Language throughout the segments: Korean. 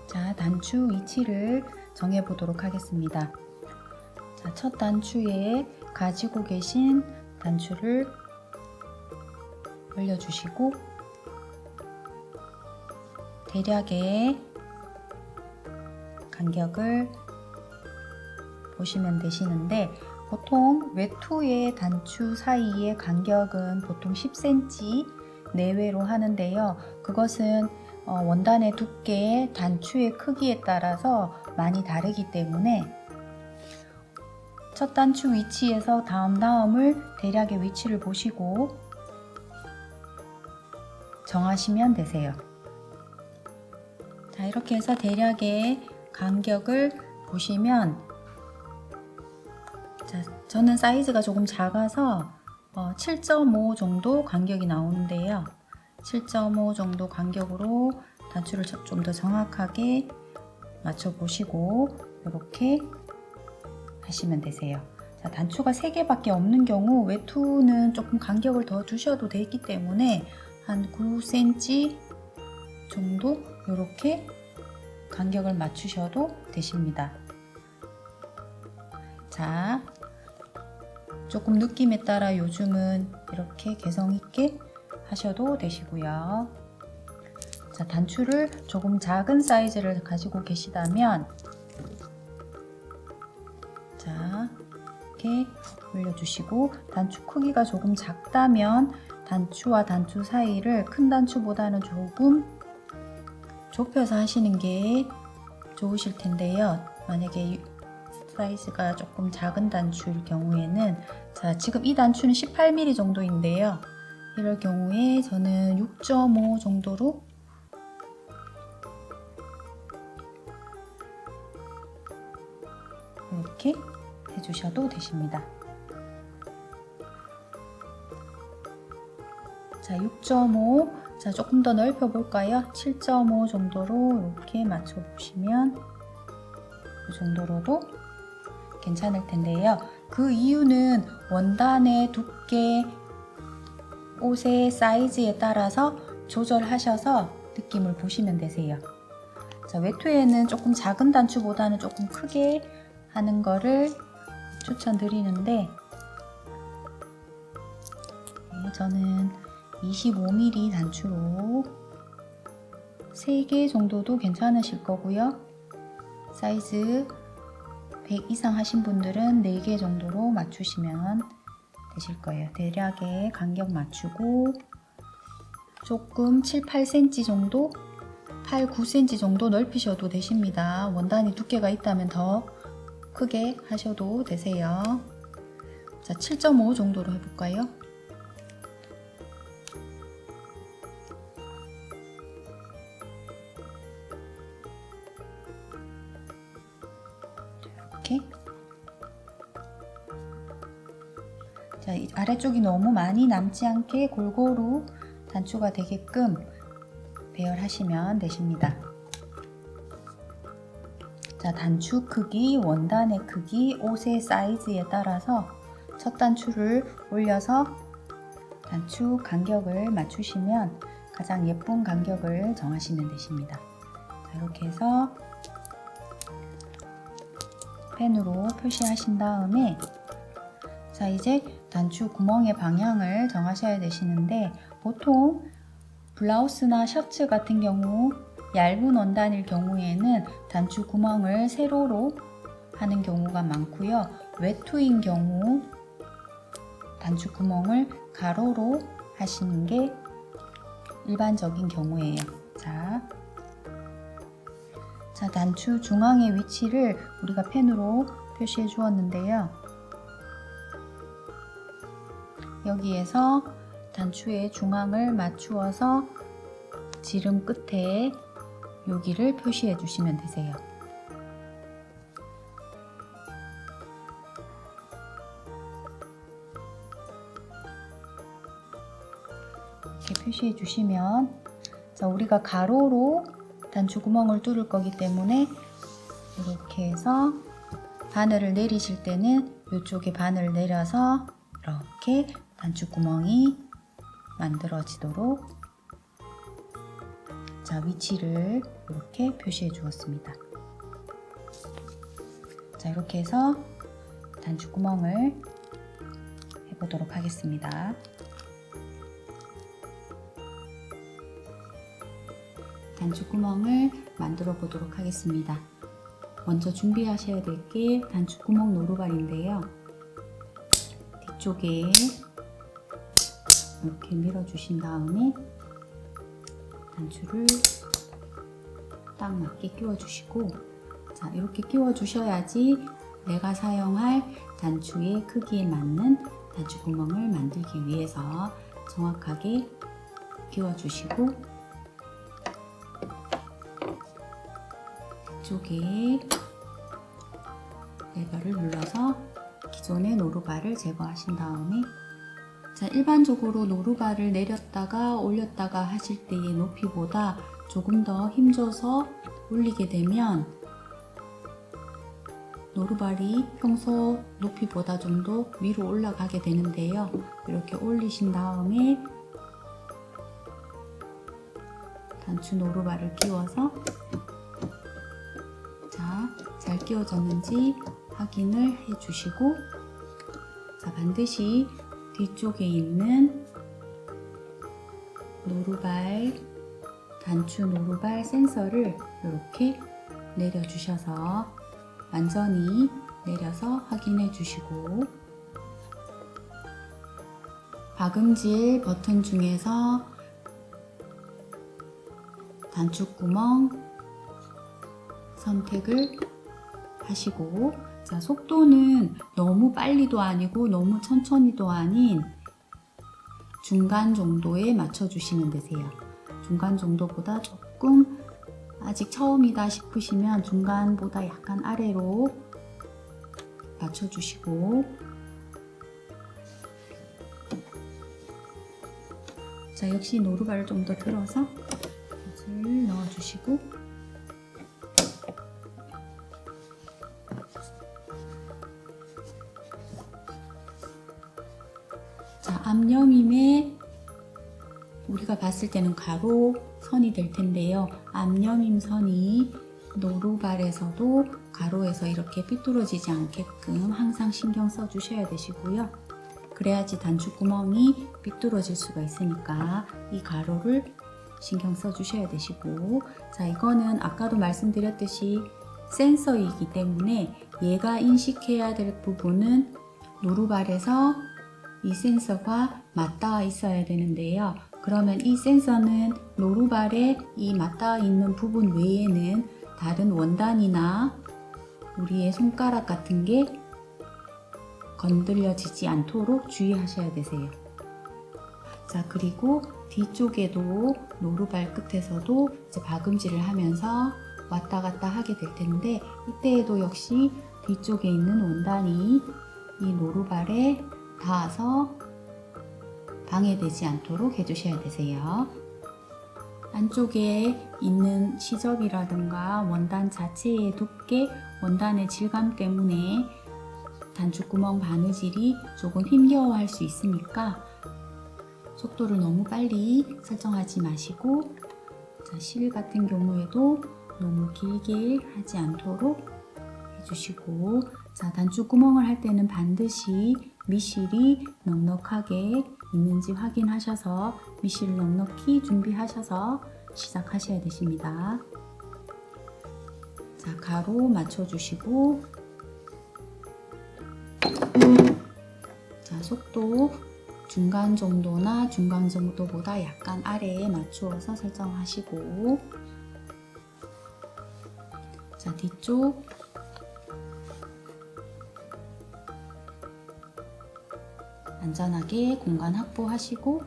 자, 단추 위치를 정해 보도록 하겠습니다. 자, 첫 단추에 가지고 계신 단추를 올려주시고 대략의 간격을 보시면 되시는데, 보통 외투의 단추 사이의 간격은 보통 10cm 내외로 하는데요. 그것은 원단의 두께, 단추의 크기에 따라서 많이 다르기 때문에 첫 단추 위치에서 다음을 대략의 위치를 보시고 정하시면 되세요. 자, 이렇게 해서 대략의 간격을 보시면, 자, 저는 사이즈가 조금 작아서 7.5 정도 간격이 나오는데요. 7.5 정도 간격으로 단추를 좀 더 정확하게 맞춰 보시고 이렇게 하시면 되세요. 자, 단추가 3개밖에 없는 경우 외투는 조금 간격을 더 두셔도 되기 때문에 한 9cm 정도 이렇게 간격을 맞추셔도 되십니다. 자, 조금 느낌에 따라 요즘은 이렇게 개성 있게 하셔도 되시고요. 자, 단추를 조금 작은 사이즈를 가지고 계시다면, 자, 이렇게 올려주시고, 단추 크기가 조금 작다면 단추와 단추 사이를 큰 단추보다는 조금 좁혀서 하시는 게 좋으실 텐데요. 만약에 사이즈가 조금 작은 단추일 경우에는, 자, 지금 이 단추는 18mm 정도인데요. 이럴 경우에 저는 6.5 정도로 이렇게 해주셔도 되십니다. 자, 6.5, 자, 조금 더 넓혀 볼까요? 7.5 정도로 이렇게 맞춰 보시면 이 정도로도 괜찮을 텐데요. 그 이유는 원단의 두께, 옷의 사이즈에 따라서 조절하셔서 느낌을 보시면 되세요. 자, 외투에는 조금 작은 단추보다는 조금 크게 하는 거를 추천드리는데, 저는 25mm 단추로 3개 정도도 괜찮으실 거고요. 사이즈 100 이상 하신 분들은 4개 정도로 맞추시면 되실 거예요. 대략의 간격 맞추고 조금 7, 8cm 정도, 8, 9cm 정도 넓히셔도 되십니다. 원단이 두께가 있다면 더 크게 하셔도 되세요. 자, 7.5 정도로 해볼까요? 이렇게. 자, 이 아래쪽이 너무 많이 남지 않게 골고루 단추가 되게끔 배열하시면 되십니다. 자, 단추 크기, 원단의 크기, 옷의 사이즈에 따라서 첫 단추를 올려서 단추 간격을 맞추시면 가장 예쁜 간격을 정하시면 되십니다. 자, 이렇게 해서 펜으로 표시하신 다음에, 자, 이제 단추 구멍의 방향을 정하셔야 되시는데, 보통 블라우스나 셔츠 같은 경우 얇은 원단일 경우에는 단추 구멍을 세로로 하는 경우가 많고요. 외투인 경우 단추 구멍을 가로로 하시는 게 일반적인 경우예요. 자, 단추 중앙의 위치를 우리가 펜으로 표시해 주었는데요. 여기에서 단추의 중앙을 맞추어서 지름 끝에 여기를 표시해 주시면 되세요. 이렇게 표시해 주시면, 자, 우리가 가로로 단추 구멍을 뚫을 거기 때문에 이렇게 해서 바늘을 내리실 때는 이쪽에 바늘을 내려서 이렇게 단추 구멍이 만들어지도록 자, 위치를 이렇게 표시해 주었습니다. 자, 이렇게 해서 단추구멍을 해보도록 하겠습니다. 단추구멍을 만들어 보도록 하겠습니다. 먼저 준비하셔야 될 게 단추구멍 노루발인데요. 뒤쪽에 이렇게 밀어주신 다음에 단추를 딱 맞게 끼워주시고, 자, 이렇게 끼워주셔야지 내가 사용할 단추의 크기에 맞는 단추구멍을 만들기 위해서 정확하게 끼워주시고, 뒤쪽에 레버를 눌러서 기존의 노루발을 제거하신 다음에, 자, 일반적으로 노루발을 내렸다가 올렸다가 하실 때의 높이보다 조금 더 힘줘서 올리게 되면 노루발이 평소 높이보다 좀 더 위로 올라가게 되는데요. 이렇게 올리신 다음에 단추 노루발을 끼워서, 자, 잘 끼워졌는지 확인을 해 주시고, 자, 반드시 뒤쪽에 있는 노루발, 단추 노루발 센서를 이렇게 내려주셔서 완전히 내려서 확인해 주시고, 박음질 버튼 중에서 단추구멍 선택을 하시고, 자, 속도는 너무 빨리도 아니고 너무 천천히도 아닌 중간 정도에 맞춰 주시면 되세요. 중간 정도보다 조금 아직 처음이다 싶으시면 중간보다 약간 아래로 맞춰 주시고, 자, 역시 노루발을 좀 더 들어서 붓을 넣어 주시고, 자, 앞여밈에 우리가 봤을 때는 가로 선이 될 텐데요. 앞여밈 선이 노루발에서도 가로에서 이렇게 삐뚤어지지 않게끔 항상 신경 써 주셔야 되시고요. 그래야지 단추구멍이 삐뚤어질 수가 있으니까 이 가로를 신경 써 주셔야 되시고, 자, 이거는 아까도 말씀드렸듯이 센서이기 때문에 얘가 인식해야 될 부분은 노루발에서 이 센서가 맞닿아 있어야 되는데요. 그러면 이 센서는 노루발에 이 맞닿아 있는 부분 외에는 다른 원단이나 우리의 손가락 같은 게 건드려지지 않도록 주의하셔야 되세요. 자, 그리고 뒤쪽에도 노루발 끝에서도 이제 박음질을 하면서 왔다 갔다 하게 될 텐데, 이때에도 역시 뒤쪽에 있는 원단이 이 노루발에 닿아서 방해되지 않도록 해주셔야 되세요. 안쪽에 있는 시접이라든가 원단 자체의 두께, 원단의 질감 때문에 단추구멍 바느질이 조금 힘겨워할 수 있으니까 속도를 너무 빨리 설정하지 마시고, 자, 실 같은 경우에도 너무 길게 하지 않도록 해주시고, 자, 단추구멍을 할 때는 반드시 미실이 넉넉하게 있는지 확인하셔서 미실을 넉넉히 준비하셔서 시작하셔야 되십니다. 자, 가로 맞춰주시고, 자, 속도 중간 정도나 중간 정도보다 약간 아래에 맞추어서 설정하시고, 자, 뒤쪽 안전하게 공간 확보하시고,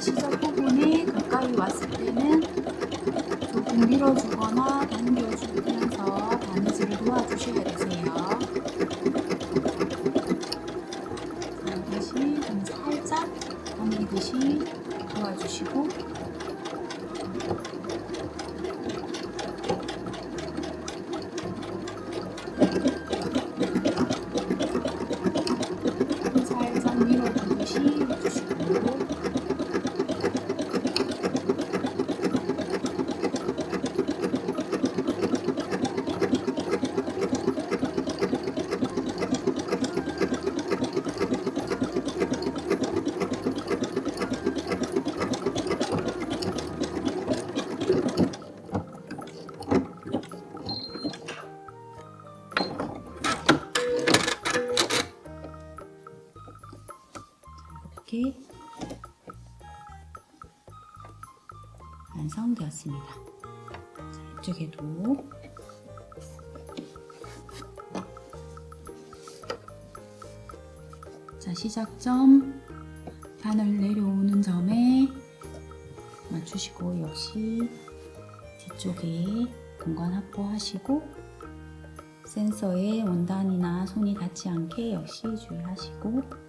시접 부분에 가까이 왔을 때는 조금 밀어주거나 당겨주면서 바느질을 도와주시면 살짝 밀어주듯이 해주시고 이렇게 완성되었습니다. 자, 이쪽에도 자, 시작점 바늘 내려오는 점에 맞추시고 역시 뒤쪽에 공간 확보하시고 센서에 원단이나 손이 닿지 않게 역시 주의하시고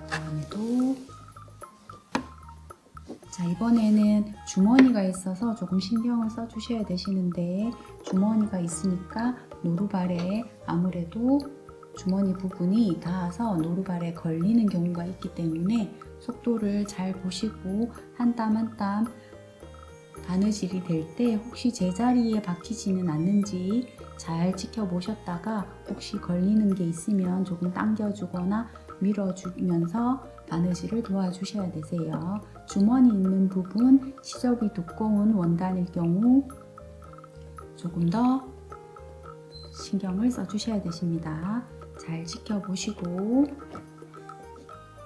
다음에도 자, 이번에는 주머니가 있어서 조금 신경을 써주셔야 되시는데 주머니가 있으니까 노루발에 아무래도 주머니 부분이 닿아서 노루발에 걸리는 경우가 있기 때문에 속도를 잘 보시고 한 땀 한 땀 바느질이 될 때 혹시 제자리에 박히지는 않는지 잘 지켜보셨다가 혹시 걸리는 게 있으면 조금 당겨주거나 밀어주면서 바느질을 도와주셔야 되세요. 주머니 있는 부분 시접이 두꺼운 원단일 경우 조금 더 신경을 써주셔야 되십니다. 잘 지켜보시고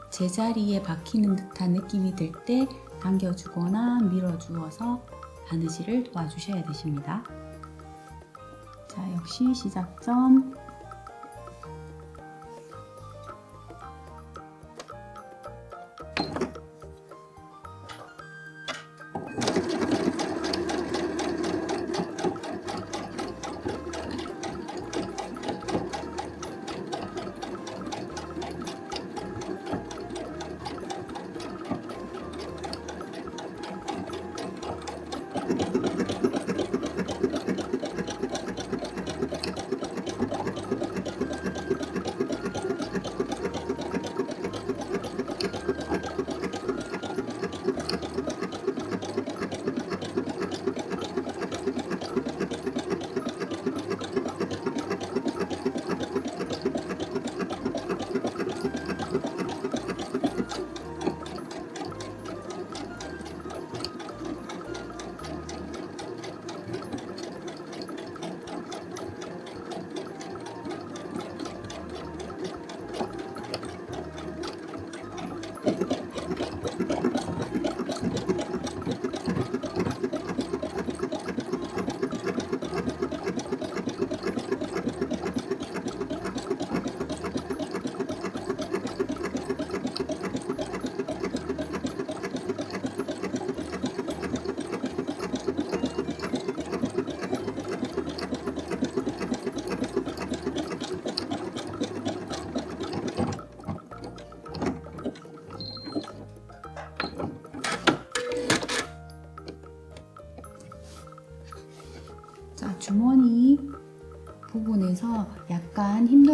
제자리에 박히는 듯한 느낌이 들 때 당겨주거나 밀어주어서 바느질을 도와주셔야 되십니다. 자, 역시 시작점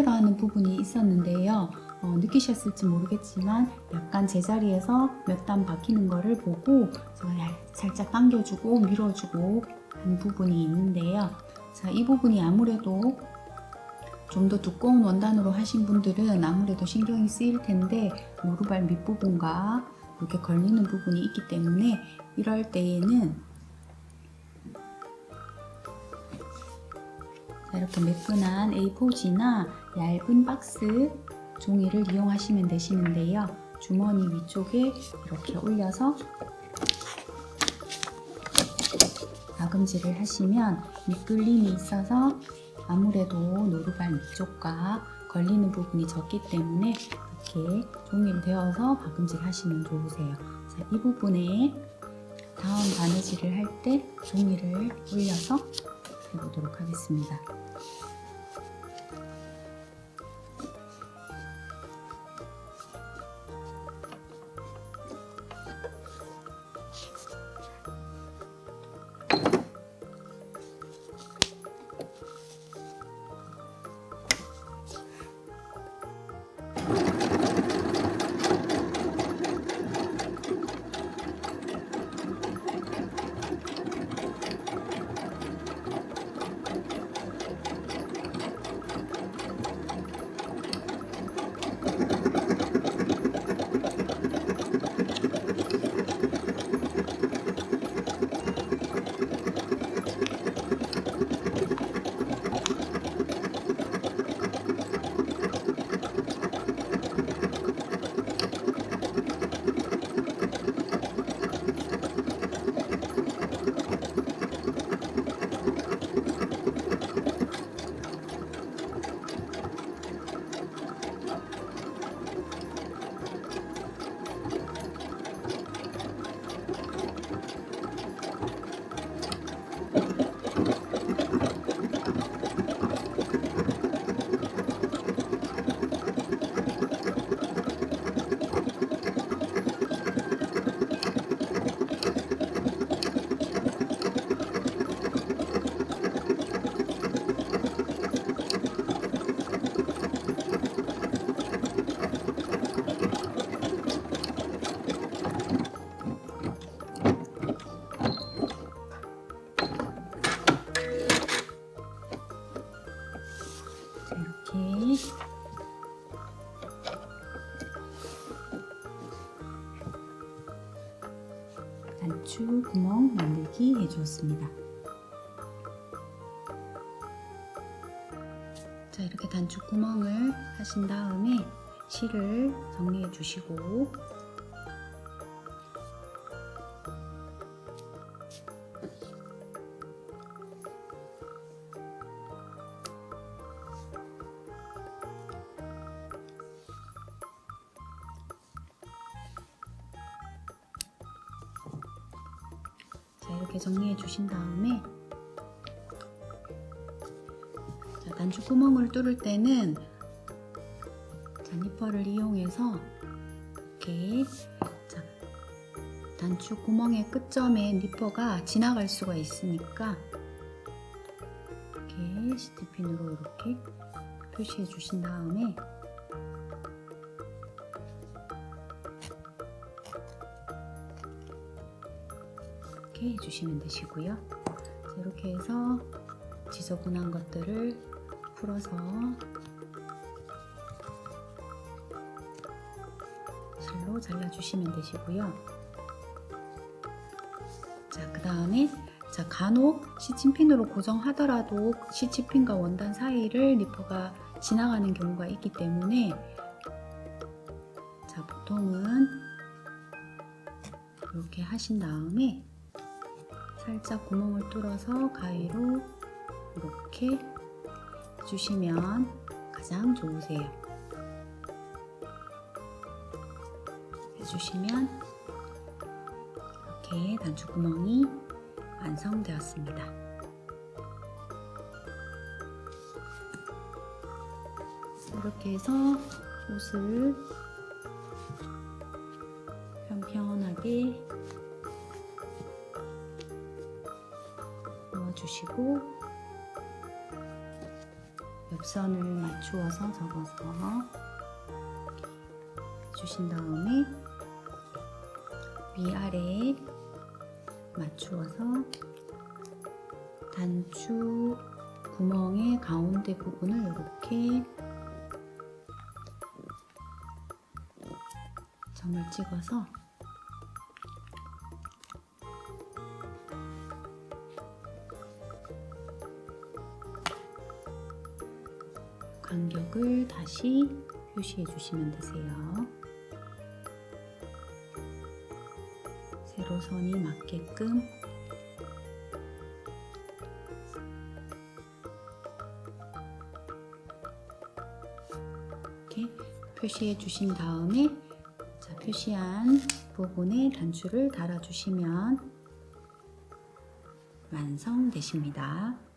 힘들어하는 부분이 있었는데요. 느끼셨을지 모르겠지만 약간 제자리에서 몇 단 박히는 거를 보고 제가 살짝 당겨주고 밀어주고 한 부분이 있는데요. 자, 이 부분이 아무래도 좀 더 두꺼운 원단으로 하신 분들은 아무래도 신경이 쓰일 텐데 무릎알 밑부분과 이렇게 걸리는 부분이 있기 때문에 이럴 때에는 이렇게 매끈한 A4지나 얇은 박스 종이를 이용하시면 되시는데요. 주머니 위쪽에 이렇게 올려서 다금질을 하시면 미끌림이 있어서 아무래도 노루발 위쪽과 걸리는 부분이 적기 때문에 이렇게 종이를 대어서 박음질 하시면 좋으세요. 자, 이 부분에 다음 바느질을 할 때 종이를 올려서 해보도록 하겠습니다. 이렇게 단추 구멍 만들기 해주었습니다. 자, 이렇게 단추 구멍을 하신 다음에 실을 정리해 주시고 이렇게 정리해 주신 다음에 자, 단추 구멍을 뚫을 때는 자, 니퍼를 이용해서 이렇게 자, 단추 구멍의 끝점에 니퍼가 지나갈 수가 있으니까 이렇게 시티핀으로 이렇게 표시해 주신 다음에 이렇게 해주시면 되시고요. 자, 이렇게 해서 지저분한 것들을 풀어서 실로 잘라주시면 되시고요. 자, 그 다음에 자, 간혹 시침핀으로 고정하더라도 시침핀과 원단 사이를 니퍼가 지나가는 경우가 있기 때문에 자, 보통은 이렇게 하신 다음에 살짝 구멍을 뚫어서 가위로 이렇게 해주시면 가장 좋으세요. 해주시면 이렇게 단추 구멍이 완성되었습니다. 이렇게 해서 옷을 편편하게 넣어주시고 곱선을 맞추어서 접어서 주신 다음에 위아래 맞추어서 단추 구멍의 가운데 부분을 이렇게 점을 찍어서 간격을 다시 표시해 주시면 되세요. 세로선이 맞게끔 이렇게 표시해 주신 다음에 자, 표시한 부분에 단추를 달아 주시면 완성되십니다.